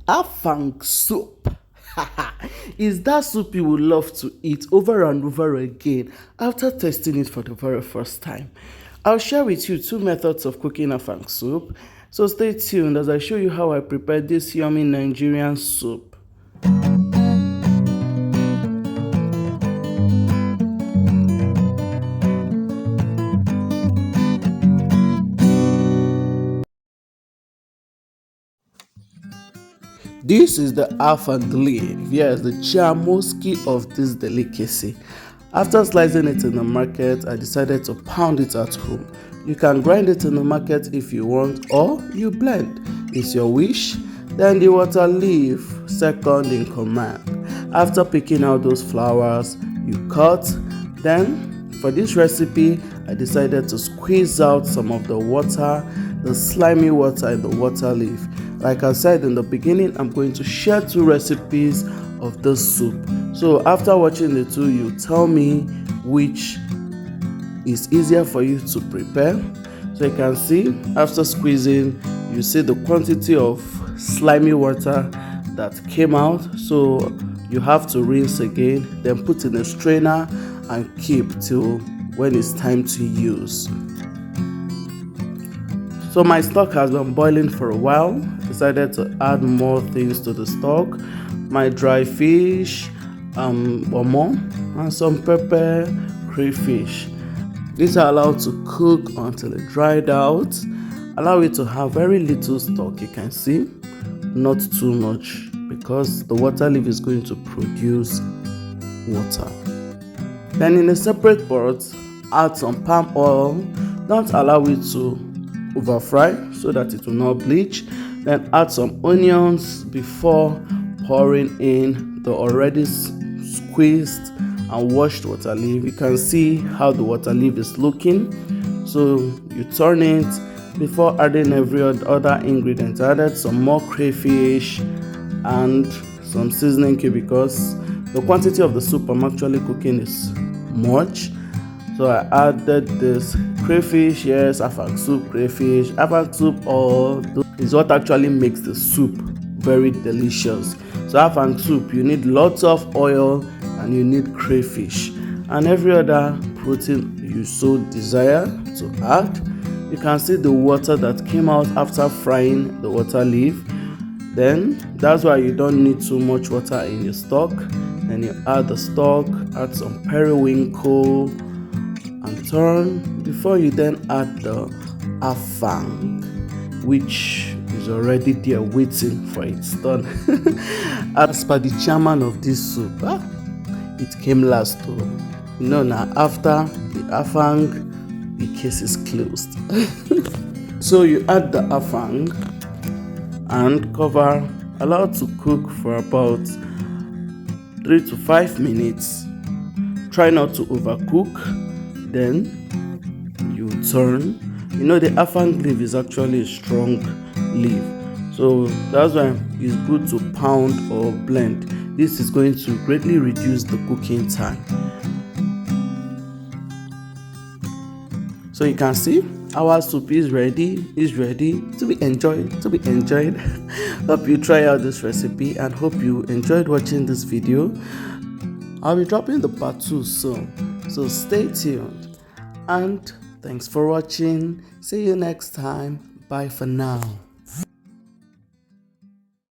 Afang soup. Is that soup you would love to eat over and over again after tasting it for the very first time? I'll share with you two methods of cooking Afang soup, so stay tuned as I show you how I prepare this yummy Nigerian soup. This is the Afang leaf. Yes, the chamoski of this delicacy. After slicing it in the market, I decided to pound it at home. You can grind it in the market if you want, or you blend. It's your wish. Then the water leaf, second in command. After picking out those flowers, you cut. Then for this recipe, I decided to squeeze out some of the water, the slimy water in the water leaf. Like I said in the beginning, I'm going to share two recipes of this soup. So after watching the two, you tell me which is easier for you to prepare. So you can see after squeezing, you see the quantity of slimy water that came out. So you have to rinse again, then put in a strainer and keep till when it's time to use. So my stock has been boiling for a while. Decided to add more things to the stock. My dry fish, omo, and some pepper, crayfish. These are allowed to cook until it dried out. Allow it to have very little stock, you can see, not too much, because the water leaf is going to produce water. Then in a separate pot, add some palm oil. Don't allow it to over fry so that it will not bleach. Then add some onions before pouring in the already squeezed and washed water leaf. You can see how the water leaf is looking. So you turn it before adding every other ingredient. I added some more crayfish and some seasoning cube because the quantity of the soup I'm actually cooking is much. So I added this crayfish, yes, Afang soup, crayfish. Afang soup or is what actually makes the soup very delicious. So Afang soup, you need lots of oil and you need crayfish and every other protein you so desire to add. You can see the water that came out after frying the water leaf. Then that's why you don't need too much water in your stock. Then you add the stock, add some periwinkle and turn before you then add the Afang, which is already there waiting for its turn. As per the chairman of this soup, it came last. Now after the Afang, the case is closed. So you add the Afang and cover, allow to cook for about 3 to 5 minutes. Try not to overcook. Then you turn. You know the Afang leaf is actually a strong leaf, so that's why it's good to pound or blend. This is going to greatly reduce the cooking time. So you can see our soup is ready to be enjoyed. Hope you try out this recipe and hope you enjoyed watching this video. I'll be dropping the part 2 soon, so stay tuned and thanks for watching. See you next time. Bye for now.